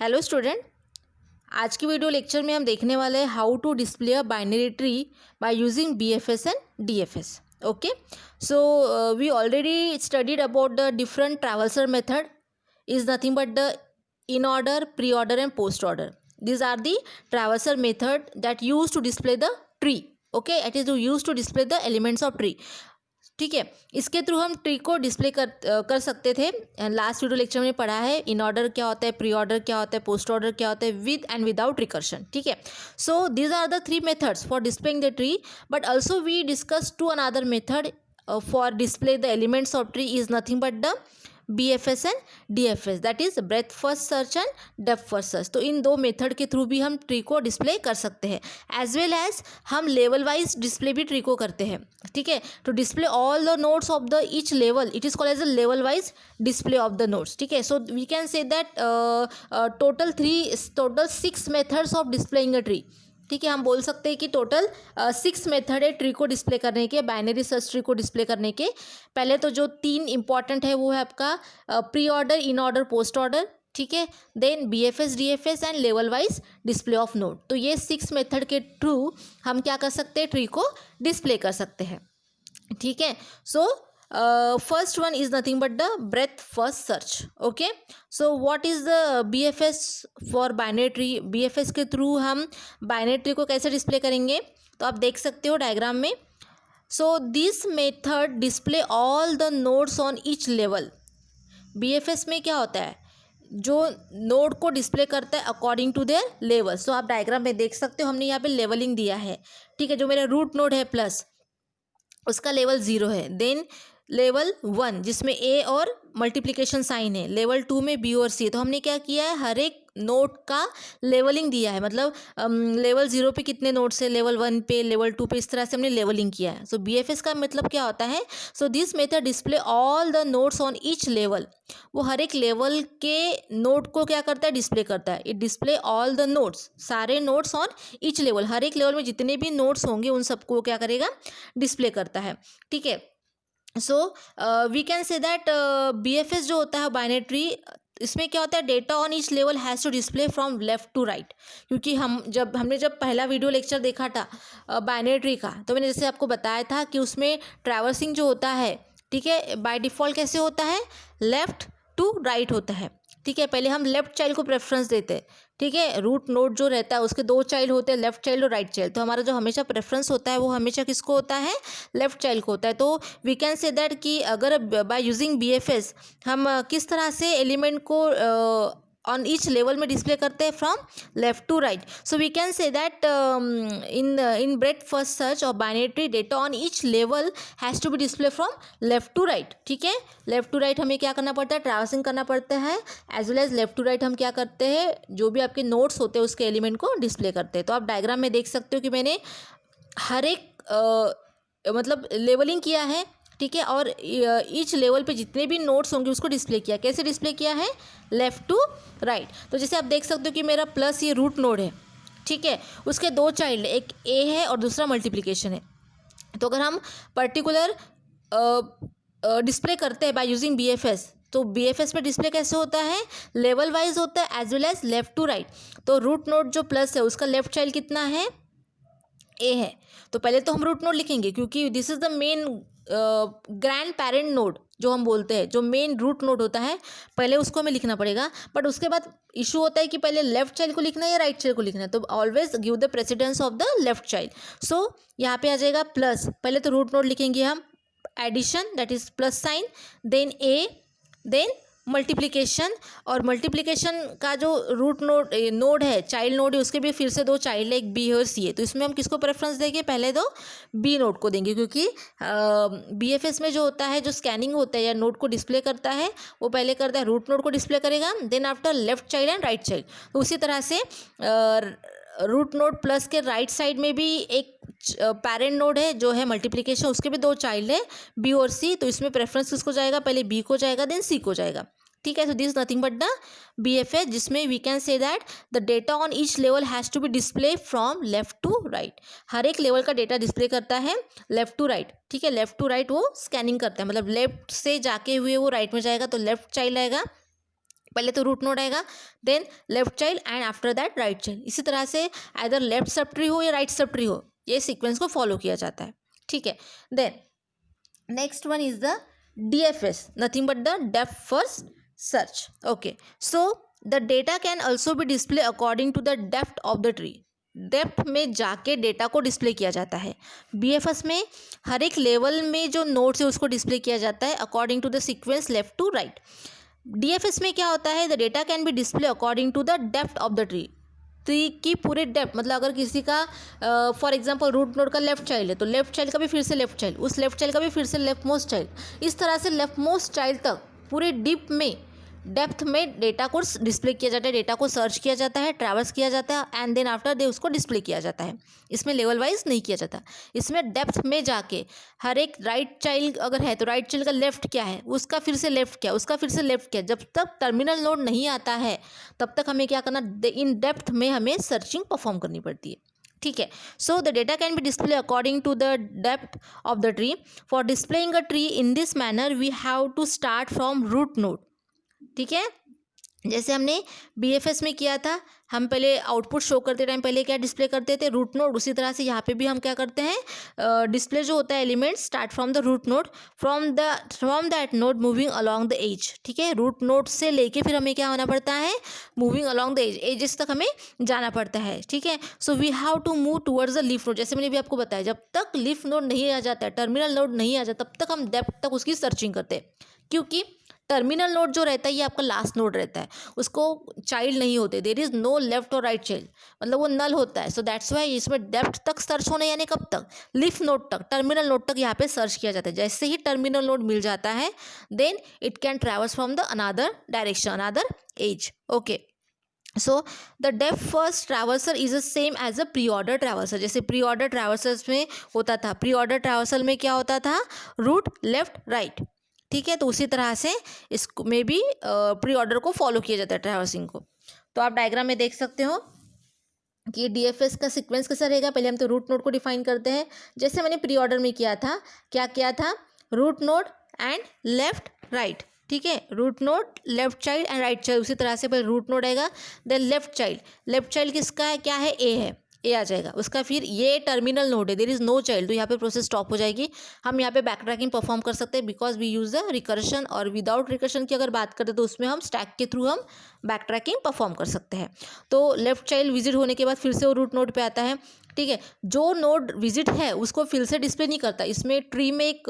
Hello student, आज की video lecture में हम देखने वाले हैं how to display a binary tree by using BFS and DFS. Okay, so we already studied about the different traversal method is nothing but the in order, pre-order and post-order. These are the traversal method that used to display the tree. Okay, it is used to display the elements of tree. ठीक है, इसके through हम tree को display कर सकते थे. Last video lecture में पढ़ा है इन ऑर्डर क्या होता है, प्री ऑर्डर क्या होता है, पोस्ट ऑर्डर क्या होता है, विद एंड विदाउट रिकर्शन. ठीक है, so these are the 3 methods for displaying the tree. But also we discuss to another method for display the elements of tree is nothing but the BFS and DFS, that is breadth first search and depth first search. तो इन दो method के through भी हम tree को display कर सकते हैं. एज वेल एज हम लेवल वाइज डिस्प्ले भी ट्री को करते हैं. ठीक है, to display all the nodes of the each level it is called as a level wise display of the nodes. ठीक है, so we can say that total 6 methods of displaying a tree. ठीक है, हम बोल सकते हैं कि total 6 method है ट्री को डिस्प्ले करने के, बाइनरी सर्च ट्री को डिस्प्ले करने के. पहले तो जो 3 इंपॉर्टेंट है वो है आपका pre order, in order, post order. ठीक है, then BFS, DFS and level wise display of node. तो ये 6 मेथड के थ्रू हम क्या कर सकते हैं, ट्री को डिस्प्ले कर सकते हैं. ठीक है, सो first one is nothing but the breadth first search. Okay, so what is the BFS for binary tree? BFS के थ्रू हम binary tree को कैसे डिस्प्ले करेंगे, तो आप देख सकते हो डायग्राम में. so this method display all the nodes on each level. BFS में क्या होता है, जो नोड को डिस्प्ले करता है अकॉर्डिंग टू देयर लेवल. सो आप डायग्राम में देख सकते हो हमने यहाँ पे लेवलिंग दिया है. ठीक है, जो मेरा रूट नोड है प्लस उसका लेवल 0 है. देन लेवल 1 जिसमें A और मल्टीप्लिकेशन साइन है, लेवल 2 में B और C. तो हमने क्या किया है, हर एक नोड का लेवलिंग दिया है. मतलब लेवल 0 पे कितने नोड्स है, लेवल 1 पे, लेवल 2 पे, इस तरह से हमने लेवलिंग किया है. सो BFS का मतलब क्या होता है, so this method display all the nodes on each level. वो हर एक लेवल के नोड को क्या करता है, डिस्प्ले करता है. It display all the nodes, सारे नोड्स ऑन ईच लेवल. हर एक लेवल में जितने भी नोड्स होंगे उन सबको क्या करेगा, डिस्प्ले करता है. ठीक है, so we can say that BFS जो होता है बाइनरी ट्री, इसमें क्या होता है, data on each level has to display from left to right. क्योंकि हमने जब पहला वीडियो लेक्चर देखा था बाइनरी ट्री का, तो मैंने जैसे आपको बताया था कि उसमें ट्रैवर्सिंग जो होता है, ठीक है, बाय डिफ़ॉल्ट कैसे होता है, लेफ़्ट टू राइट होता है. ठीक है, पहले हम लेफ्ट चाइल्ड को प्रेफरेंस देते हैं. ठीक है, रूट नोड जो रहता है उसके 2 चाइल्ड होते हैं, लेफ्ट चाइल्ड और राइट चाइल्ड. तो हमारा जो हमेशा प्रेफरेंस होता है वो हमेशा किसको होता है, लेफ्ट चाइल्ड को होता है. तो वी कैन से दैट कि अगर बाय यूजिंग BFS हम किस तरह से एलिमेंट को ऑन ईच लेवल में डिस्प्ले करते हैं from left to right. So we can say that in breadth first search और binary tree data on each level has to be display from left to right. ठीक है, left to right हमें क्या करना पड़ता है, ट्रैवर्सिंग करना पड़ता है. As well as left to right हम क्या करते हैं, जो भी आपके नोट्स होते हैं उसके एलिमेंट को डिस्प्ले करते हैं. तो आप डायग्राम में देख सकते हो कि मैंने हर एक मतलब लेवलिंग किया है. ठीक है, और ईच लेवल पे जितने भी नोट्स होंगे उसको डिस्प्ले किया. कैसे डिस्प्ले किया है, लेफ़्ट टू राइट. तो जैसे आप देख सकते हो कि मेरा प्लस ये रूट नोड है. ठीक है, उसके 2 चाइल्ड, एक A है और दूसरा मल्टीप्लिकेशन है. तो अगर हम पर्टिकुलर डिस्प्ले करते हैं बाय यूजिंग BFS, तो BFS में डिस्प्ले कैसे होता है, लेवल वाइज होता है as well as left to right. तो रूट नोड जो प्लस है उसका लेफ्ट चाइल्ड कितना है, A है. तो पहले तो हम रूट नोड लिखेंगे क्योंकि this is the main grand parent node जो हम बोलते हैं, जो मेन रूट नोड होता है, पहले उसको हमें लिखना पड़ेगा. बट उसके बाद इशू होता है कि पहले लेफ्ट चाइल्ड को लिखना है या राइट चाइल्ड को लिखना है. तो always give the precedence of the left child. So यहाँ पे आ जाएगा प्लस, पहले तो रूट नोड लिखेंगे हम, addition that is plus sign, then A, then multiplication. और मल्टीप्लिकेशन का जो रूट नोड है, चाइल्ड नोड है, उसके भी फिर से 2 चाइल्ड है, एक B और C है. तो इसमें हम किसको प्रेफरेंस देंगे, पहले तो B नोड को देंगे क्योंकि BFS में जो होता है, जो स्कैनिंग होता है या नोड को डिस्प्ले करता है, वो पहले करता है रूट नोड को डिस्प्ले करेगा, then after left child and right child. तो उसी तरह से रूट नोड प्लस के राइट साइड में भी एक पेरेंट नोड है जो है मल्टीप्लिकेशन, उसके भी 2 चाइल्ड है, B और C. तो इसमें प्रेफरेंस किसको जाएगा, पहले B को जाएगा देन C को जाएगा. ठीक है, so this nothing but the BFS जिसमें we can say that the data on each level has to be display from left to right. हर एक लेवल का डेटा डिस्प्ले करता है लेफ्ट टू राइट. ठीक है, लेफ्ट टू राइट वो scanning करता है, मतलब लेफ्ट से जाके हुए वो राइट में जाएगा तो लेफ्ट चाइल्ड आएगा, पहले तो रूट नोड आएगा, then left child and after that right child. इसी तरह से आइदर लेफ्ट सब ट्री हो या राइट सब ट्री हो, ये सीक्वेंस को फॉलो किया जाता है, ठीक है। Then next one is the DFS, nothing but the depth first search. Okay, so the data can also be display according to the depth of the tree. Depth में जाके डेटा को display किया जाता है। BFS में हर एक level में जो नोड्स है उसको डिस्प्ले किया जाता है according to the sequence left to right. DFS में क्या होता है, the data can be display according to the depth of the tree की पूरे डेप्थ, मतलब अगर किसी का फॉर एग्जांपल रूट नोड का लेफ्ट चाइल्ड है तो लेफ्ट चाइल्ड का भी फिर से लेफ्ट चाइल्ड, उस लेफ्ट चाइल्ड का भी फिर से लेफ्ट मोस्ट चाइल्ड, इस तरह से लेफ्ट मोस्ट चाइल्ड तक पूरे डीप में डेप्थ में डेटा को डिस्प्ले किया जाता है, डेटा को सर्च किया जाता है, ट्रैवर्स किया जाता है एंड देन आफ्टर दे उसको डिस्प्ले किया जाता है। इसमें लेवल वाइज नहीं किया जाता, इसमें डेप्थ में जाके हर एक राइट चाइल्ड अगर है तो राइट चाइल्ड का लेफ्ट क्या है, उसका फिर से लेफ्ट क्या, उसका फिर से लेफ्ट क्या, जब तक टर्मिनल नोड नहीं आता है तब तक हमें क्या करना, इन डेप्थ में हमें सर्चिंग परफॉर्म करनी पड़ती है, ठीक है। So the data can be display according to the depth of the tree. For displaying a tree in this manner we have to start from root node, ठीक है। जैसे हमने BFS में किया था, हम पहले आउटपुट शो करते टाइम पहले क्या डिस्प्ले करते थे, रूट नोड, उसी तरह से यहाँ पे भी हम क्या करते हैं, डिस्प्ले जो होता है element start from the root node, from that node moving along the edge, ठीक है। रूट नोड से लेके फिर हमें क्या होना पड़ता है, मूविंग अलॉन्ग द एजेस तक हमें जाना पड़ता है, ठीक है। So we have to move towards the leaf node, जैसे मैंने भी आपको बताया जब तक लीफ नोड नहीं आ जाता है, टर्मिनल नोड नहीं आ जाता, तब तक हम डेप्थ तक उसकी सर्चिंग करते हैं, क्योंकि टर्मिनल नोड जो रहता है ये आपका लास्ट नोड रहता है, उसको चाइल्ड नहीं होते, देयर इज नो लेफ्ट और राइट चाइल्ड, मतलब वो नल होता है। सो दैट्स वाई इसमें डेप्थ तक सर्च होना, यानी कब तक, लीफ नोड तक, टर्मिनल नोड तक यहाँ पे सर्च किया जाता है। जैसे ही टर्मिनल नोड मिल जाता है then it can travels from the another direction, another edge, okay. So the depth first traversal is the same as a pre order traversal. जैसे प्री ऑर्डर ट्रैवर्सल्स में होता था, प्री ऑर्डर ट्रैवर्सल में क्या होता था, रूट लेफ्ट राइट, ठीक है। तो उसी तरह से इसको में भी प्री ऑर्डर को फॉलो किया जाता है, ट्रैवर्सिंग को। तो आप डायग्राम में देख सकते हो कि DFS का सीक्वेंस कैसा रहेगा। पहले हम तो रूट नोड को डिफाइन करते हैं, जैसे मैंने प्री ऑर्डर में किया था, क्या किया था, root node and left right, ठीक है। Root node left child and right child, उसी तरह से पहले रूट नोड आएगा, देन लेफ्ट चाइल्ड किसका है, क्या है, ए है, ए आ जाएगा उसका, फिर ये टर्मिनल नोड है, देयर इज नो चाइल्ड, तो यहाँ पे प्रोसेस स्टॉप हो जाएगी। हम यहाँ पे बैक ट्रैकिंग परफॉर्म कर सकते हैं because we use the recursion, और विदाउट रिकर्शन की अगर बात करें तो उसमें हम स्टैक के थ्रू हम बैक ट्रैकिंग परफॉर्म कर सकते हैं। तो लेफ्ट चाइल्ड विजिट होने के बाद फिर से वो रूट नोड पे आता है, ठीक है। जो नोड विजिट है उसको फिर से डिस्प्ले नहीं करता, इसमें ट्री में एक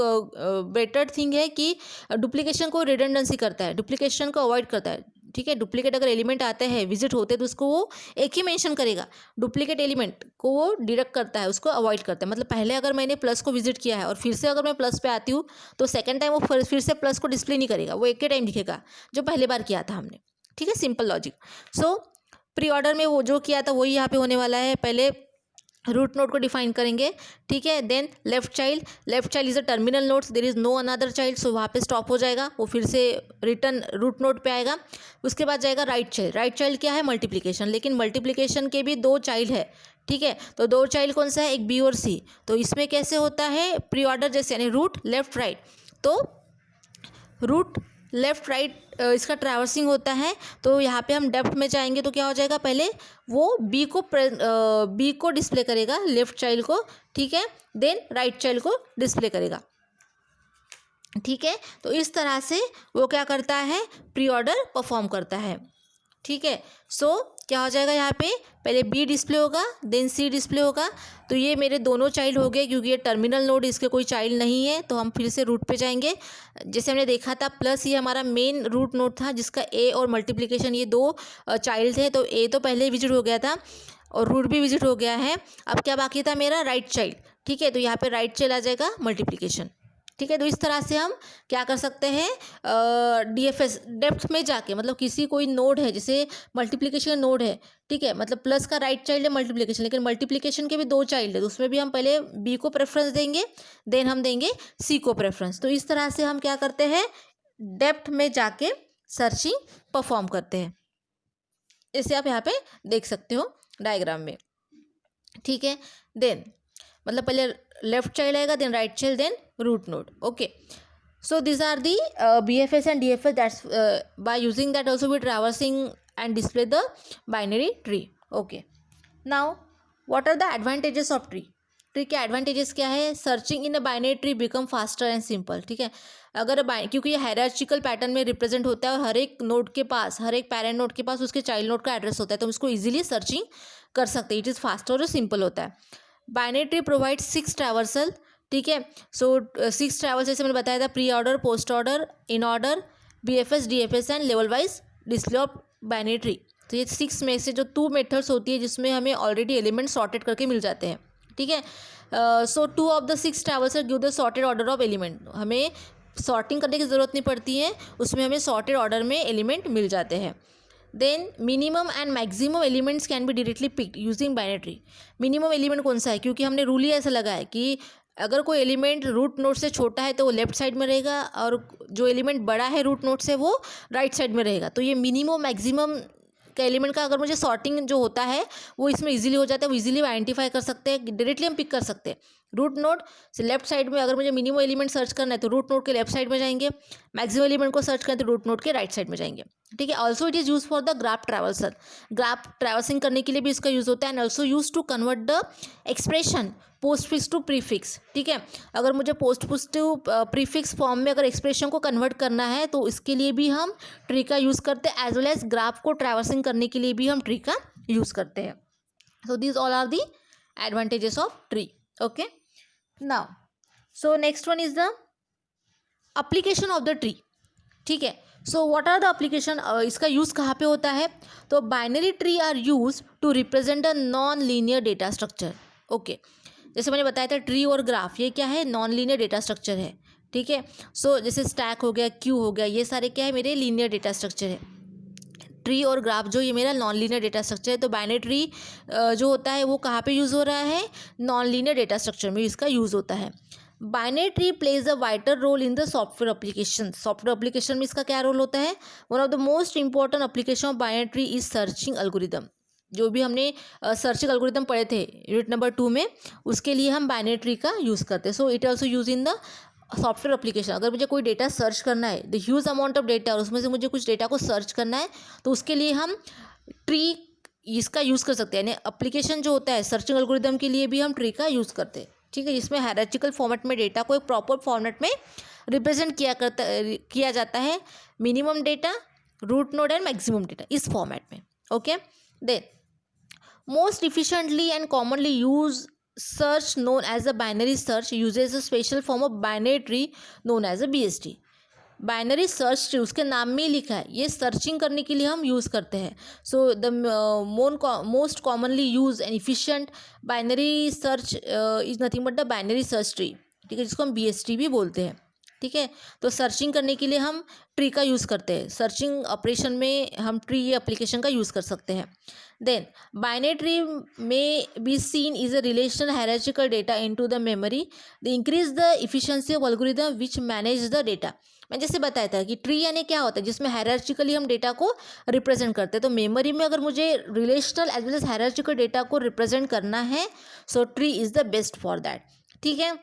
बेटर थिंग है कि डुप्लीकेशन को रिडंडेंसी करता है, डुप्लीकेशन को अवॉइड करता है, ठीक है। डुप्लीकेट अगर एलिमेंट आते हैं विजिट होते हैं तो उसको वो एक ही मेंशन करेगा, डुप्लीकेट एलिमेंट को वो डिडक्ट करता है, उसको अवॉइड करता है। मतलब पहले अगर मैंने प्लस को विजिट किया है और फिर से अगर मैं प्लस पे आती हूँ तो सेकंड टाइम वो फिर से प्लस को डिस्प्ले नहीं करेगा, वो एक ही टाइम दिखेगा जो पहले बार किया था हमने, ठीक है। Simple logic. सो प्री ऑर्डर में वो जो किया था वही यहाँ पे होने वाला है। पहले रूट नोड को डिफाइन करेंगे, ठीक है। Then left child is a terminal nodes, there is no another child, so वहाँ पे स्टॉप हो जाएगा, वो फिर से रिटर्न रूट नोड पे आएगा। उसके बाद जाएगा राइट चाइल्ड क्या है, मल्टीप्लिकेशन, लेकिन मल्टीप्लिकेशन के भी दो चाइल्ड है, ठीक है। तो दो चाइल्ड कौन सा है, एक बी और सी। तो इसमें कैसे होता है, प्री ऑर्डर जैसे, यानी रूट लेफ्ट राइट, तो रूट लेफ्ट राइट इसका ट्रैवर्सिंग होता है। तो यहाँ पे हम डेप्थ में जाएंगे तो क्या हो जाएगा, पहले वो बी को डिस्प्ले करेगा, लेफ्ट चाइल्ड को, ठीक है। देन राइट चाइल्ड को डिस्प्ले करेगा, ठीक है। तो इस तरह से वो क्या करता है, प्री ऑर्डर परफॉर्म करता है, ठीक है। सो क्या हो जाएगा, यहाँ पे पहले बी डिस्प्ले होगा, देन सी डिस्प्ले होगा। तो ये मेरे दोनों चाइल्ड हो गए, क्योंकि ये टर्मिनल नोड, इसके कोई चाइल्ड नहीं है, तो हम फिर से रूट पे जाएंगे। जैसे हमने देखा था प्लस, ये हमारा मेन रूट नोड था जिसका ए और मल्टीप्लिकेशन ये दो चाइल्ड थे, तो ए तो पहले ही विजिट हो गया था और रूट भी विजिट हो गया है। अब क्या बाकी था मेरा, राइट चाइल्ड, ठीक है। तो यहाँ पे राइट चाइल्ड आ जाएगा, मल्टीप्लिकेशन, ठीक है। तो इस तरह से हम क्या कर सकते हैं, DFS डेप्थ में जाके, मतलब किसी कोई नोड है, जैसे मल्टीप्लिकेशन नोड है, ठीक है, मतलब प्लस का राइट चाइल्ड है मल्टीप्लिकेशन, लेकिन मल्टीप्लिकेशन के भी दो चाइल्ड है, तो उसमें भी हम पहले बी को प्रेफरेंस देंगे, देन हम देंगे सी को प्रेफरेंस। तो इस तरह से हम क्या करते हैं, डेप्थ में जाके सर्चिंग परफॉर्म करते हैं। इसे आप यहाँ पे देख सकते हो डायग्राम में, ठीक है। देन मतलब पहले लेफ्ट चाइल्ड आएगा, then right child, then root node, okay. So these are the BFS and DFS. That's by using that also we traversing and display the binary tree. Okay. Now what are the advantages of tree? Tree के advantages क्या है? Searching in a binary tree become faster and simple. ठीक है, अगर क्योंकि ये हायरार्चिकल pattern में represent होता है और हर एक नोड के पास, हर एक पेरेंट नोड के पास उसके चाइल्ड नोड का एड्रेस होता है, तो हम इसको इजीली सर्चिंग कर सकते हैं. इट इज़ फास्टर और सिंपल होता है. Binary tree provide 6 traversal. ठीक है, सो 6 ट्रैवर्सल जैसे मैंने बताया था, pre order, post order, in order, BFS, DFS and level wise display of binary tree. तो ये 6 में से जो 2 मेथड्स होती है जिसमें हमें ऑलरेडी एलिमेंट सॉर्टेड करके मिल जाते हैं. ठीक है, so 2 of the 6 traversal give the sorted order of element. हमें सॉर्टिंग करने की ज़रूरत नहीं पड़ती है, उसमें हमें सॉर्टेड ऑर्डर में एलिमेंट मिल जाते हैं. Then minimum and maximum elements can be directly picked using binary tree. Minimum element कौन सा है? क्योंकि हमने रूल ही ऐसा लगा है कि अगर कोई एलिमेंट रूट नोड से छोटा है तो वो लेफ्ट साइड में रहेगा, और जो एलिमेंट बड़ा है रूट नोड से वो राइट साइड में रहेगा. तो ये मिनिमम मैक्सिमम का एलिमेंट का अगर मुझे सॉर्टिंग जो होता है वो इसमें इजीली हो जाता है, वो इजीली आइडेंटिफाई कर सकते हैं, डायरेक्टली हम पिक कर सकते हैं. रूट नोड से लेफ्ट साइड में अगर मुझे मिनिमम एलिमेंट सर्च करना है तो रूट नोड के लेफ्ट साइड में जाएंगे, मैक्सिमम एलिमेंट को सर्च करें तो रूट नोड के राइट साइड में जाएंगे. ठीक है, also it is use for the graph traversal. Graph traversing करने के लिए भी इसका यूज़ होता है. And also use to convert the expression postfix to prefix. ठीक है, अगर मुझे postfix to prefix form में अगर एक्सप्रेशन को कन्वर्ट करना है तो इसके लिए भी हम ट्री का यूज़ करते हैं, एज वेल एज ग्राफ को ट्रैवर्सिंग करने के लिए भी हम ट्री का यूज़ करते हैं. So these all are the advantages of tree. Okay, now so next one is the application of the tree. ठीक है, so what are the application? इसका यूज़ कहाँ पे होता है? तो binary tree are use to represent a non linear data structure. Okay, जैसे मैंने बताया था ट्री और ग्राफ ये क्या है? नॉन लीनियर डेटा स्ट्रक्चर है. ठीक है, सो जैसे स्टैक हो गया, क्यू हो गया, ये सारे क्या है? मेरे लीनियर डेटा स्ट्रक्चर है. ट्री और ग्राफ जो ये मेरा नॉन लीनियर डेटा स्ट्रक्चर है. तो बाइनरी ट्री जो होता है वो कहाँ पे यूज़ हो रहा है? नॉन लीनियर डेटा स्ट्रक्चर में इसका यूज़ होता है. Binary tree plays a wider role in the software application. Software application में इसका क्या रोल होता है? One of the most important application of binary tree is searching algorithm. जो भी हमने सर्चिंग एल्गोरिदम पढ़े थे यूनिट नंबर 2 में, उसके लिए हम बाइनरी ट्री का यूज़ करते हैं. So it also use in the software application. अगर मुझे कोई डेटा सर्च करना है, the huge amount of data, और उसमें से मुझे कुछ डेटा को सर्च करना है, तो उसके लिए हम ट्री इसका यूज़ कर सकते हैं. यानी एप्लीकेशन जो होता है सर्चिंग एल्गोरिदम के लिए भी हम ट्री का यूज़ करते हैं. ठीक है, जिसमें हायरार्चिकल फॉर्मेट में डेटा को एक प्रॉपर फॉर्मेट में रिप्रेजेंट किया जाता है. Minimum data, root node and maximum data, इस फॉर्मेट में. Okay, then most efficiently and commonly used search known as a binary search uses a special form of binary tree known as a BST. Binary search tree उसके नाम में ही लिखा है, ये searching करने के लिए हम यूज़ करते हैं. So the most commonly use and efficient binary search is nothing but the binary search tree. ठीक है, जिसको हम BST भी बोलते हैं. ठीक है, तो सर्चिंग करने के लिए हम ट्री का यूज़ करते हैं. सर्चिंग ऑपरेशन में हम ट्री एप्लीकेशन का यूज़ कर सकते हैं. देन बाइनरी ट्री में be seen is a relational hierarchical data into the memory. The increase the efficiency of algorithm which manage the data. मैं जैसे बताया था कि ट्री यानी क्या होता है? जिसमें हायरार्चिकली हम डेटा को रिप्रेजेंट करते हैं. तो मेमोरी में अगर मुझे relational as well as hierarchical data को रिप्रेजेंट करना है, so tree is the best for that. ठीक है,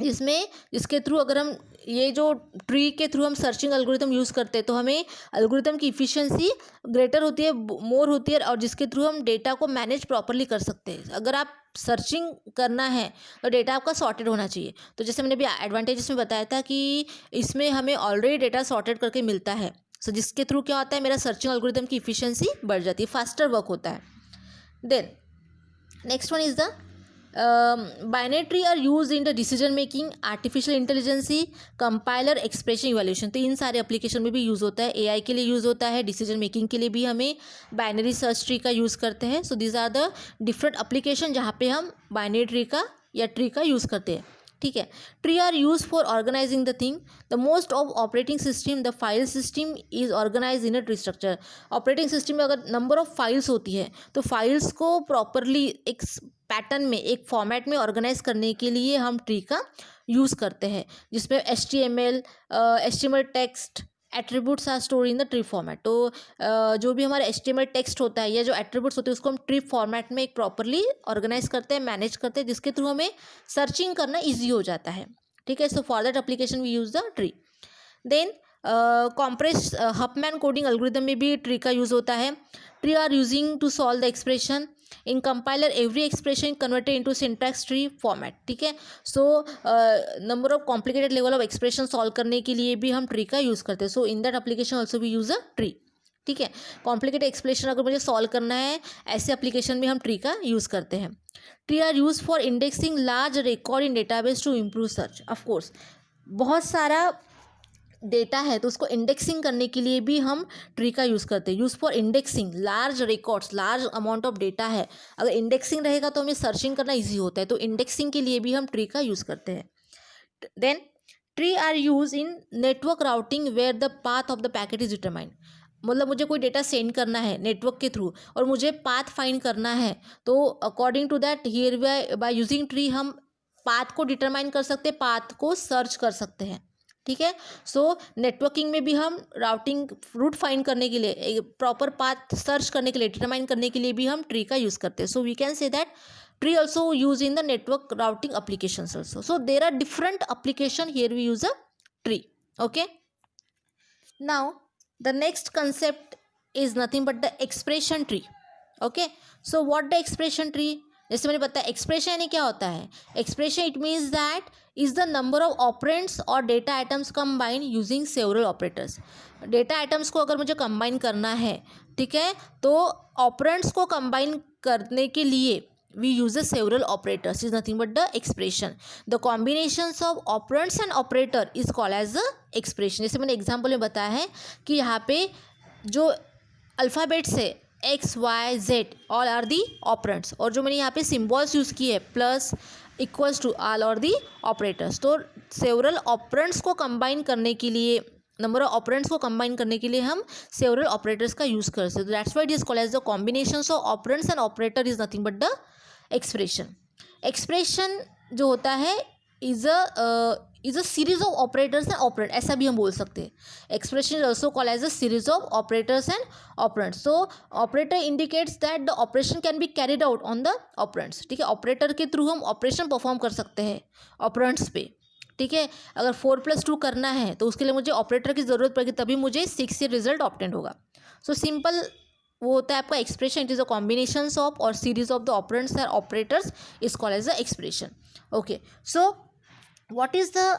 इसके थ्रू अगर हम ये जो ट्री के थ्रू हम सर्चिंग एल्गोरिथम यूज़ करते हैं तो हमें एल्गोरिथम की इफिशिएंसी ग्रेटर होती है, मोर होती है, और जिसके थ्रू हम डेटा को मैनेज प्रॉपरली कर सकते हैं. अगर आप सर्चिंग करना है तो डेटा आपका सॉर्टेड होना चाहिए. तो जैसे मैंने भी एडवांटेजेस में बताया था कि इसमें हमें ऑलरेडी डेटा सॉर्टेड करके मिलता है. सो जिसके थ्रू क्या होता है? मेरा सर्चिंग एल्गोरिथम की इफिशिएंसी बढ़ जाती है, फास्टर वर्क होता है. Then next one is the binary tree are use in the decision making, artificial intelligence, compiler, expression evaluation. तो इन सारे एप्लीकेशन में भी यूज़ होता है. AI के लिए यूज़ होता है, डिसीजन मेकिंग के लिए भी हमें बाइनरी सर्च ट्री का यूज़ करते हैं. So these are the different application जहाँ पे हम बाइनरी ट्री का या ट्री का यूज़ करते हैं. ठीक है, tree are use for organizing the thing. The most of operating system the file system is organize in a tree structure. Operating system में अगर नंबर ऑफ फाइल्स होती है तो फाइल्स को प्रॉपरली एक पैटर्न में, एक फॉर्मेट में ऑर्गेनाइज करने के लिए हम ट्री का यूज़ करते हैं, जिसमें HTML text attributes are store in the tree format. तो जो भी हमारा HTML टेक्स्ट होता है या जो एट्रीब्यूट्स होते हैं उसको हम ट्री फॉर्मेट में एक प्रॉपरली ऑर्गेनाइज करते हैं, मैनेज करते हैं, जिसके थ्रू हमें सर्चिंग करना ईजी हो जाता है. ठीक है. So for that application we use the tree. Then compress Huffman coding algorithm में भी ट्री का यूज़ होता है. Tree are using to solve the expression in compiler. Every expression converted into syntax tree format. ठीक है. So number of complicated level of expression solve करने के लिए भी हम ट्री का यूज़ करते हैं. So in that application also we use a tree. ठीक है. कॉम्प्लिकेटेड एक्सप्रेशन अगर मुझे सॉल्व करना है ऐसे एप्लीकेशन में हम ट्री का यूज़ करते हैं. Tree are use for indexing large record in database to improve search. Of course बहुत सारा डेटा है तो उसको इंडेक्सिंग करने के लिए भी हम ट्री का यूज़ करते हैं. Use for indexing large records, large amount of data है, अगर इंडेक्सिंग रहेगा तो हमें सर्चिंग करना ईजी होता है, तो इंडेक्सिंग के लिए भी हम ट्री का यूज़ करते हैं. Then tree are use in network routing where the path of the packet is determined. मतलब मुझे कोई डेटा सेंड करना है नेटवर्क के थ्रू और मुझे पाथ फाइंड करना है, तो according to that here by using tree हम पाथ को डिटरमाइन कर सकते हैं, पाथ को सर्च कर सकते हैं. ठीक है. सो नेटवर्किंग में भी हम राउटिंग रूट फाइंड करने के लिए, प्रॉपर पाथ सर्च करने के लिए, डिटरमाइन करने के लिए भी हम ट्री का यूज़ करते हैं. So we can say that tree also used in the network routing applications also. So there are different application, here we use a tree. Okay. Now the next concept is nothing but the expression tree. Okay. So what the expression tree, जैसे मैंने बताया expression यानी क्या होता है. Expression it means that is the number of operands और data items combine using several operators. Data items को अगर मुझे कंबाइन करना है, ठीक है, तो ऑपरेंड्स को कंबाइन करने के लिए we use the several operators is nothing but the expression. The combinations of operands and operator is called as the expression. जैसे मैंने एग्जाम्पल में बताया है कि यहाँ पे जो अल्फ़ाबेट्स है x y z all are the operands, और जो मैंने यहाँ पे सिम्बॉल्स यूज़ किए plus equals to all are the operators. तो सेवरल ऑपरेंड्स को कंबाइन करने के लिए, नंबर ऑफ ऑपरेंड्स को कंबाइन करने के लिए हम सेवरल ऑपरेटर्स का यूज़ करते हैं. That's why it is called as the combinations of operands and operator is nothing but the expression. Expression जो होता है is a series of operators and operand, ऐसा भी हम बोल सकते हैं. Expression is also called as a series of operators and operands. So operator indicates that the operation can be carried out on the operands. ठीक है. Operator के through हम ऑपरेशन परफॉर्म कर सकते हैं ऑपरेंड्स पे. ठीक है. अगर 4+2 करना है तो उसके लिए मुझे ऑपरेटर की ज़रूरत पड़ेगी, तभी मुझे 6 से रिजल्ट ऑब्टेन होगा. सो सिंपल वो होता है आपका expression. It is a combinations of और series of the operands and operators is called as the expression. Okay. So what is the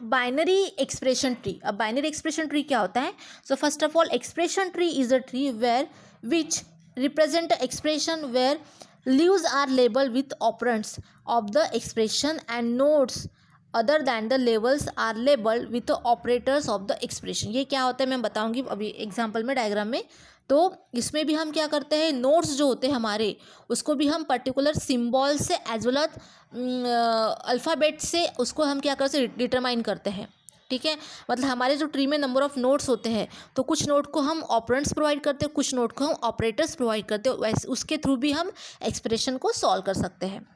binary expression tree. अब बाइनरी एक्सप्रेशन ट्री क्या होता है. So first of all expression tree is a tree where which represent expression where leaves are label with operands of the expression and nodes other than the levels are labeled with operators of the expression. ये क्या होता है मैं बताऊंगी अभी example में, diagram में. तो इसमें भी हम क्या करते हैं, नोट्स जो होते हैं हमारे उसको भी हम पर्टिकुलर सिम्बॉल से एज वेल एज अल्फ़ाबेट से उसको हम क्या करते हैं, डिटरमाइन करते हैं. ठीक है. मतलब हमारे जो ट्री में नंबर ऑफ़ नोट्स होते हैं तो कुछ नोट को हम ऑपरेंड्स प्रोवाइड करते हैं, कुछ नोट को हम ऑपरेटर्स प्रोवाइड करते हैं. वैसे उसके थ्रू भी हम एक्सप्रेशन को सॉल्व कर सकते हैं.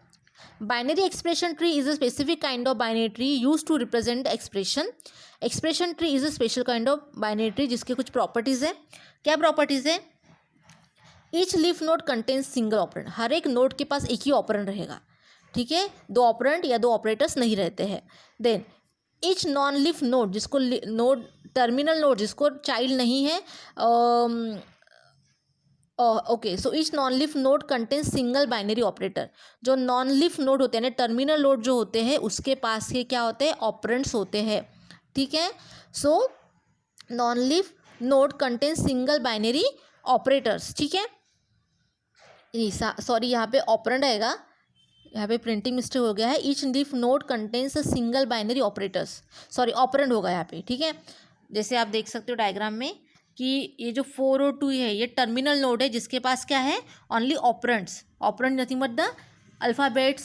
Binary expression tree is a specific kind of binary tree used to represent the expression. Expression tree is a special kind of binary tree जिसके कुछ प्रॉपर्टीज़ है. क्या प्रॉपर्टीज़ है. Each leaf node contains single operand. हर एक node के पास एक ही operand रहेगा. ठीक है. दो ऑपरेंड या दो ऑपरेटर्स नहीं रहते हैं. Then each non leaf node, जिसको नोड टर्मिनल नोड जिसको चाइल्ड नहीं है, okay. So each non leaf node contains single binary operator. जो नॉन लीफ नोड होते हैं ना, टर्मिनल नोड जो होते हैं उसके पास के क्या होते हैं, ऑपरेंड्स होते हैं. ठीक है. So non leaf node contains single binary operators. ठीक है. सॉरी यहाँ पे ऑपरेंड आएगा, यहाँ पे प्रिंटिंग मिस्टेक हो गया है. Each leaf node contains single binary operators, sorry operand होगा यहाँ पे. ठीक है. जैसे आप देख सकते हो डायग्राम में कि ये जो 4 और 2 है ये टर्मिनल नोड है जिसके पास क्या है, only operands. Operand nothing but the alphabet,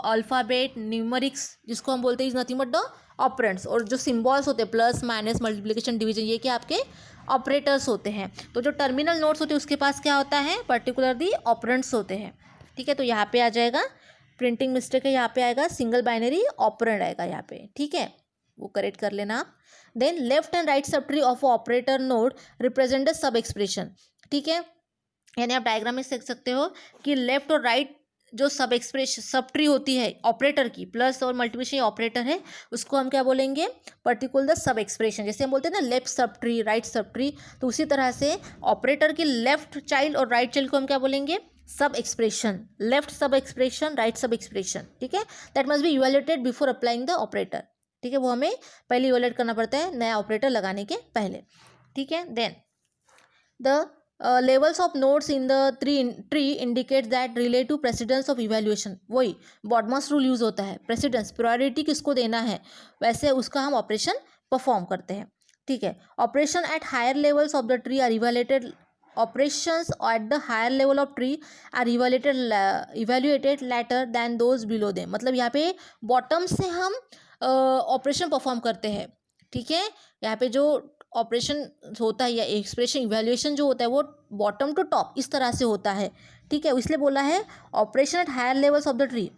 alphabet numerics जिसको हम बोलते हैं, is nothing but the operands. और जो सिम्बॉल्स होते हैं प्लस माइनस मल्टीप्लिकेशन डिवीजन, ये क्या आपके ऑपरेटर्स होते हैं. तो जो टर्मिनल नोड्स होते हैं उसके पास क्या होता है, पर्टिकुलरली ऑपरेंड्स होते हैं. ठीक है. तो यहाँ पे आ जाएगा, प्रिंटिंग मिस्टेक है, यहाँ पे आएगा सिंगल बाइनरी ऑपरेंड आएगा यहाँ पे. ठीक है. वो करेक्ट कर लेना आप. Then left and right sub tree of operator node represent the sub expression. ठीक है. यानी आप डायग्राम में देख सकते हो कि लेफ्ट और राइट जो सब ट्री होती है ऑपरेटर की, प्लस और मल्टीप्लिकेशन ऑपरेटर है, उसको हम क्या बोलेंगे, पर्टिकुलर द सब एक्सप्रेशन। जैसे हम बोलते हैं ना left sub tree, right sub tree, तो उसी तरह से ऑपरेटर की लेफ्ट चाइल्ड और राइट चाइल्ड को हम क्या बोलेंगे, सब एक्सप्रेशन, लेफ्ट सब एक्सप्रेशन, राइट सब एक्सप्रेशन। ठीक है, that must be evaluated before applying the operator. ठीक है, वो हमें पहले इवैल्यूएट करना पड़ता है नया ऑपरेटर लगाने के पहले। ठीक है, then the levels of nodes in the tree indicates that relative precedence of evaluation। वही बॉडमॉस रूल यूज होता है, प्रेसिडेंस, प्रायोरिटी किसको देना है, वैसे उसका हम ऑपरेशन परफॉर्म करते हैं। ठीक है, operation at higher levels of the tree are evaluated, operations at the higher level of tree are evaluated later than those below them। मतलब यहाँ पे बॉटम से हम ऑपरेशन परफॉर्म करते हैं। ठीक है, यहाँ पे जो ऑपरेशन होता है या एक्सप्रेशन इवैल्यूएशन जो होता है वो बॉटम टू टॉप इस तरह से होता है। ठीक है, इसलिए बोला है operation at higher levels of the tree,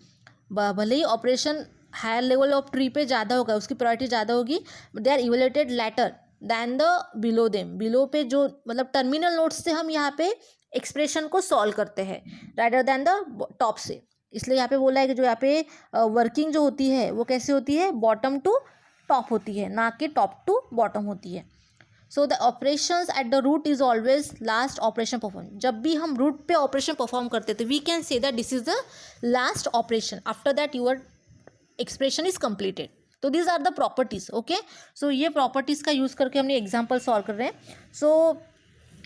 भले ही operation higher level of tree पे ज़्यादा होगा, उसकी प्रायोरिटी ज़्यादा होगी, they are evaluated later than the below them. Below पे जो मतलब टर्मिनल नोड्स से हम यहाँ पे एक्सप्रेशन को सॉल्व करते हैं रादर दैन द टॉप से। इसलिए यहाँ पे बोला है कि जो यहाँ पे वर्किंग जो होती है वो कैसे होती है, बॉटम टू टॉप होती है, ना कि टॉप टू बॉटम होती है। So the operations at the root is always last operation perform. जब भी हम रूट पे ऑपरेशन परफॉर्म करते थे, we can say that this is the last operation, after that your expression is completed. तो these are the properties. Okay, so ये properties का use करके हमने एग्जाम्पल सॉल्व कर रहे हैं। सो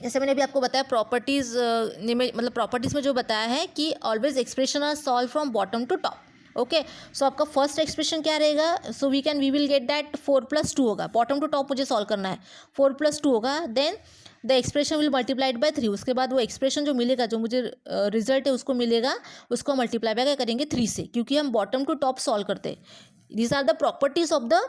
जैसे मैंने अभी आपको बताया प्रॉपर्टीज़ में, मतलब प्रॉपर्टीज़ में जो बताया है कि always expression are solve from bottom to top. Okay, so आपका फर्स्ट एक्सप्रेशन क्या रहेगा, so we will get that 4+2 होगा, बॉटम टू टॉप मुझे सॉल्व करना है, 4+2 होगा, then the expression will multiplied by 3। उसके बाद वो एक्सप्रेशन जो मिलेगा, जो मुझे रिजल्ट है उसको मिलेगा, उसको मल्टीप्लाई बाय करेंगे 3 से, क्योंकि हम बॉटम टू टॉप सॉल्व करते हैं। These are the properties of the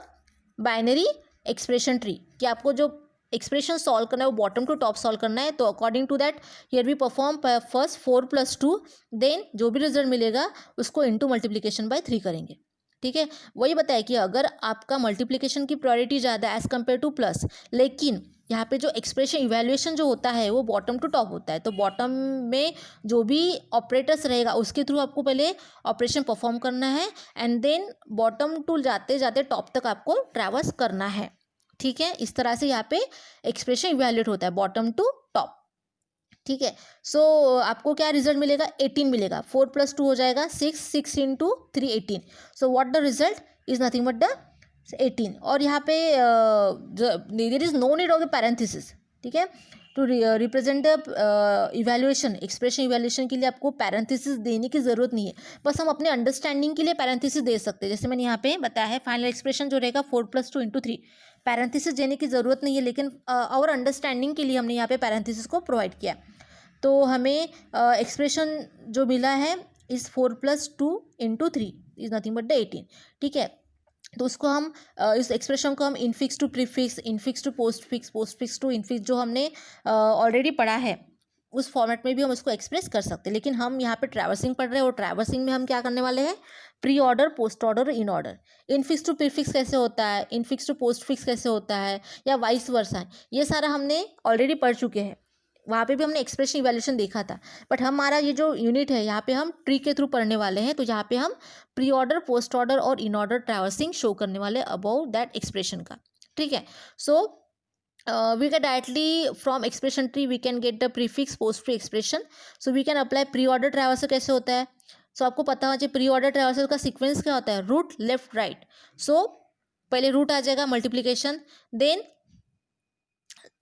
binary expression tree, कि आपको जो एक्सप्रेशन सॉल्व करना है वो बॉटम टू टॉप सॉल्व करना है। तो according to that here we perform first 4+2, देन जो भी रिजल्ट मिलेगा उसको इंटू मल्टीप्लीकेशन बाय 3 करेंगे। ठीक है, वही बताया कि अगर आपका मल्टीप्लीकेशन की प्रायोरिटी ज़्यादा है एज़ कम्पेयर टू प्लस, लेकिन यहाँ पे जो एक्सप्रेशन इवैल्यूएशन जो होता है वो बॉटम टू टॉप होता है, तो बॉटम में जो भी ऑपरेटर्स रहेगा उसके थ्रू आपको पहले ऑपरेशन परफॉर्म करना है, एंड देन बॉटम टू जाते जाते टॉप तक आपको ट्रैवर्स करना है। ठीक है, इस तरह से यहाँ पे एक्सप्रेशन इवैल्यूएट होता है बॉटम टू टॉप। ठीक है, सो आपको क्या रिजल्ट मिलेगा, 18 मिलेगा, 4+2 हो जाएगा 6, 6 × 3 18। So what the result is nothing but the 18। और यहाँ पे there is no need of the parenthesis. ठीक है, to represent the evaluation, expression evaluation के लिए आपको पैरेंथेसिस देने की ज़रूरत नहीं है, बस हम अपने अंडरस्टैंडिंग के लिए पैरेंथेसिस दे सकते हैं। जैसे मैंने यहाँ पे बताया है फाइनल एक्सप्रेशन जो रहेगा 4+2 × 3, पैरेंथेसिस देने की ज़रूरत नहीं है, लेकिन और अंडरस्टैंडिंग के लिए हमने यहाँ पे पैरेंथेसिस को प्रोवाइड किया। तो हमें एक्सप्रेशन जो मिला है इस 4+2 × 3 इज नथिंग बट द 18। ठीक है, तो उसको हम इस एक्सप्रेशन को हम infix to prefix, infix to postfix, postfix to infix जो हमने ऑलरेडी पढ़ा है उस फॉर्मेट में भी हम उसको एक्सप्रेस कर सकते हैं। लेकिन हम यहाँ पे ट्रैवर्सिंग पढ़ रहे हैं और ट्रैवर्सिंग में हम क्या करने वाले हैं, pre order, post order, in order. Infix to prefix कैसे होता है, इनफिक्स टू पोस्टफिक्स कैसे होता है, या वाइस वर्सा, ये सारा हमने ऑलरेडी पढ़ चुके हैं। वहाँ पे भी हमने एक्सप्रेशन इवैल्यूएशन देखा था, बट हमारा ये जो यूनिट है यहाँ पे हम ट्री के थ्रू पढ़ने वाले हैं, तो यहाँ पे हम प्री ऑर्डर, पोस्ट ऑर्डर और इन ऑर्डर ट्रैवर्सिंग शो करने वाले अबाउट दैट एक्सप्रेशन का। ठीक है, सो we can directly from expression tree we can get the prefix post tree expression, so we can apply pre order traversal। कैसे होता है, so आपको पता होना चाहिए प्री ऑर्डर ट्रैवर्सल का सीक्वेंस क्या होता है, रूट, लेफ्ट, राइट। सो पहले रूट आ जाएगा, multiplication, then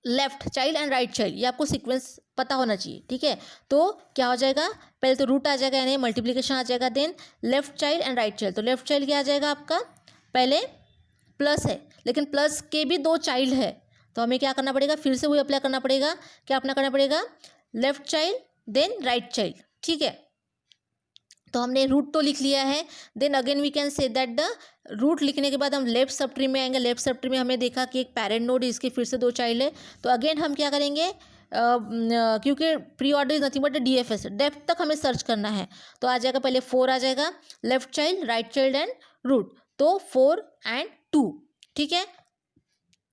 left child and right child, ये आपको सीक्वेंस पता होना चाहिए। ठीक है, तो क्या हो जाएगा, पहले तो रूट आ जाएगा यानी मल्टीप्लीकेशन आ जाएगा, then left child and right child. तो लेफ्ट चाइल्ड क्या आ जाएगा आपका, पहले प्लस है, लेकिन प्लस के भी 2 चाइल्ड है, तो हमें क्या करना पड़ेगा, फिर से वही अप्लाई करना पड़ेगा, क्या अपना करना पड़ेगा, left child then right child. ठीक है, तो हमने रूट तो लिख लिया है, then again we can say that the root लिखने के बाद हम लेफ्ट सब ट्री में आएंगे। लेफ्ट सब ट्री में हमने देखा कि एक पैरेंट नोड है, इसके फिर से 2 चाइल्ड है, तो अगेन हम क्या करेंगे, क्योंकि pre order is nothing but DFS, depth तक हमें सर्च करना है, तो आ जाएगा पहले 4 आ जाएगा, left child, right child and root, तो 4 एंड 2। ठीक है,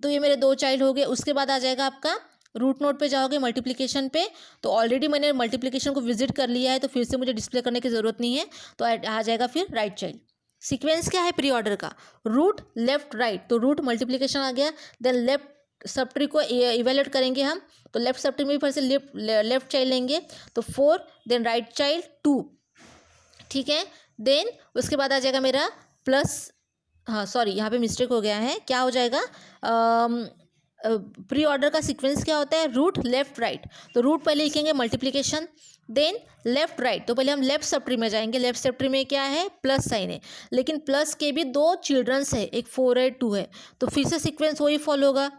तो ये मेरे 2 चाइल्ड हो गए। उसके बाद आ जाएगा आपका रूट नोड पे जाओगे मल्टीप्लिकेशन पे, तो ऑलरेडी मैंने मल्टीप्लिकेशन को विजिट कर लिया है, तो फिर से मुझे डिस्प्ले करने की ज़रूरत नहीं है, तो आ जाएगा फिर राइट चाइल्ड। सीक्वेंस क्या है प्री ऑर्डर का, रूट लेफ्ट राइट, तो रूट मल्टीप्लिकेशन आ गया, देन लेफ्ट सब ट्री को इवेल्यूएट करेंगे हम, तो लेफ्ट सब ट्री में फिर से लेफ्ट चाइल्ड लेंगे, तो 4, देन राइट चाइल्ड 2, ठीक है। देन उसके बाद आ जाएगा मेरा प्लस, हाँ सॉरी यहाँ पे मिस्टेक हो गया है, क्या हो जाएगा, प्री ऑर्डर का सीक्वेंस क्या होता है, रूट लेफ्ट राइट, तो रूट पहले लिखेंगे मल्टीप्लिकेशन, देन लेफ्ट राइट, तो पहले हम लेफ्ट सब ट्री में जाएंगे, लेफ्ट सब ट्री में क्या है, प्लस साइन है, लेकिन प्लस के भी 2 चिल्ड्रंस है, एक 4 है 2 है, तो फिर से सीक्वेंस वही फॉलो होगा,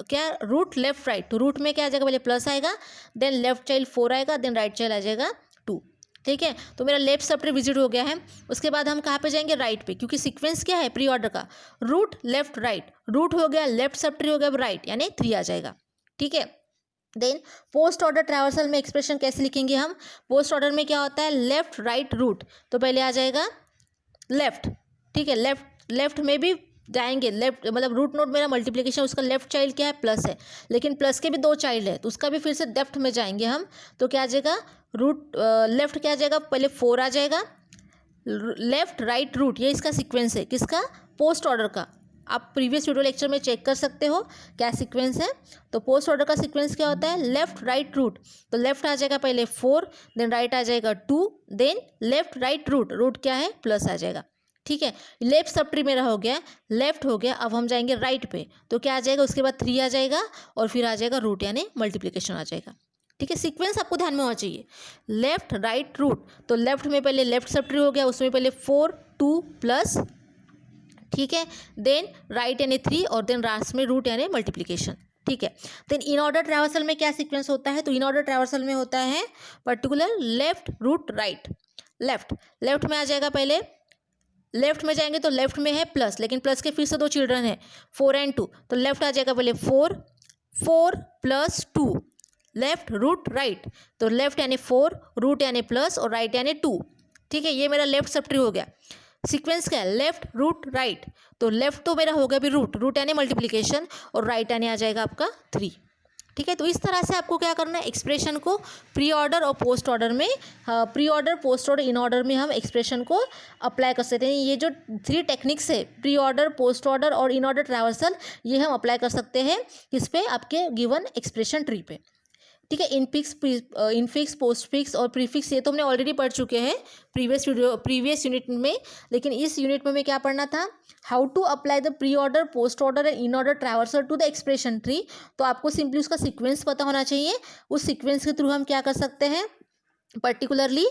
क्या, रूट लेफ्ट राइट, तो रूट में क्या आ जाएगा, पहले प्लस आएगा, देन लेफ्ट चाइल्ड 4 आएगा, देन राइट चाइल्ड आ जाएगा 2, ठीक है। तो मेरा लेफ्ट सब ट्री विजिट हो गया है। उसके बाद हम कहाँ पे जाएंगे, राइट पे, क्योंकि सीक्वेंस क्या है प्री ऑर्डर का, रूट लेफ्ट राइट, रूट हो गया, लेफ्ट सब ट्री हो गया, राइट, यानी 3 आ जाएगा, ठीक है। देन पोस्ट ऑर्डर ट्रैवर्सल में एक्सप्रेशन कैसे लिखेंगे हम, पोस्ट ऑर्डर में क्या होता है, लेफ्ट राइट रूट, तो पहले आ जाएगा लेफ्ट, ठीक है, लेफ्ट में भी जाएंगे, लेफ्ट मतलब रूट नोड मेरा मल्टीप्लिकेशन, उसका लेफ्ट चाइल्ड क्या है, प्लस है, लेकिन प्लस के भी 2 चाइल्ड है, तो उसका भी फिर से लेफ्ट में जाएंगे हम, तो क्या आ जाएगा, रूट लेफ्ट क्या आ जाएगा, पहले 4 आ जाएगा, लेफ्ट राइट रूट, ये इसका सीक्वेंस है, किसका, पोस्ट ऑर्डर का, आप प्रीवियस वीडियो लेक्चर में चेक कर सकते हो क्या सीक्वेंस है। तो पोस्ट ऑर्डर का सीक्वेंस क्या होता है, लेफ्ट राइट रूट, तो लेफ्ट आ जाएगा पहले 4, देन राइट आ जाएगा 2, then left right root, root क्या है, प्लस आ जाएगा, ठीक है। लेफ्ट सब ट्री मेरा हो गया, लेफ्ट हो गया, अब हम जाएंगे राइट पे, तो क्या आ जाएगा, उसके बाद 3 आ जाएगा, और फिर आ जाएगा रूट, यानी मल्टीप्लिकेशन आ जाएगा, ठीक है। सीक्वेंस आपको ध्यान में होना चाहिए, लेफ्ट राइट रूट, तो लेफ्ट में पहले लेफ्ट सब ट्री हो गया, उसमें पहले 4 2 प्लस, ठीक है, देन राइट यानी 3, और देन लास्ट में रूट यानी मल्टीप्लिकेशन, ठीक है। देन इन ऑर्डर ट्रैवर्सल में क्या सीक्वेंस होता है, तो इन ऑर्डर ट्रैवर्सल में होता है particular left root right, left में आ जाएगा, पहले लेफ्ट में जाएंगे तो लेफ्ट में है प्लस, लेकिन प्लस के फिर से 2 चिल्ड्रन है 4 एंड 2, तो लेफ्ट आ जाएगा पहले 4 प्लस 2, लेफ्ट रूट राइट, तो लेफ्ट यानी 4, रूट यानी प्लस, और राइट यानी 2, ठीक है। ये मेरा लेफ्ट सब ट्री हो गया। सीक्वेंस क्या है, लेफ्ट रूट राइट, तो लेफ्ट तो मेरा हो गया भी रूट यानी मल्टीप्लिकेशन, और राइट यानी आ जाएगा आपका 3, ठीक है। तो इस तरह से आपको क्या करना है, एक्सप्रेशन को प्री ऑर्डर और पोस्ट ऑर्डर में, pre order post order in order में हम एक्सप्रेशन को अप्लाई कर सकते हैं। ये जो 3 टेक्निक्स है, प्री ऑर्डर पोस्ट ऑर्डर और इन ऑर्डर ट्रैवर्सल, ये हम अप्लाई कर सकते हैं किस पे, आपके गिवन एक्सप्रेशन ट्री पे, ठीक है। इनफिक्स पोस्ट फिक्स और प्रीफिक्स ये तो हमने ऑलरेडी पढ़ चुके हैं प्रीवियस यूनिट में, लेकिन इस यूनिट में क्या पढ़ना था, how to apply the pre order post order and in order traversal to the expression tree. तो आपको सिंपली उसका सीक्वेंस पता होना चाहिए, उस सीक्वेंस के थ्रू हम क्या कर सकते हैं, पर्टिकुलरली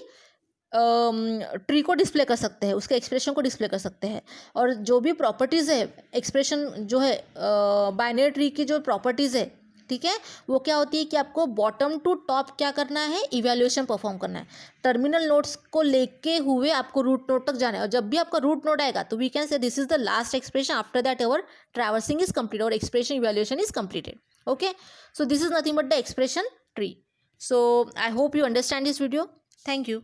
ट्री को डिस्प्ले कर सकते हैं, उसके एक्सप्रेशन को डिस्प्ले कर सकते हैं। और जो भी प्रॉपर्टीज़ है, एक्सप्रेशन जो है बाइनरी ट्री की जो प्रॉपर्टीज़ है, ठीक है, वो क्या होती है कि आपको बॉटम टू टॉप क्या करना है, इवैल्यूएशन परफॉर्म करना है। टर्मिनल नोड्स को लेके हुए आपको रूट नोड तक जाना है, और जब भी आपका रूट नोड आएगा तो we can say this is the last expression, after that our traversing is complete और expression evaluation is completed, okay. So this is nothing but the expression tree. So I hope you understand this video, thank you.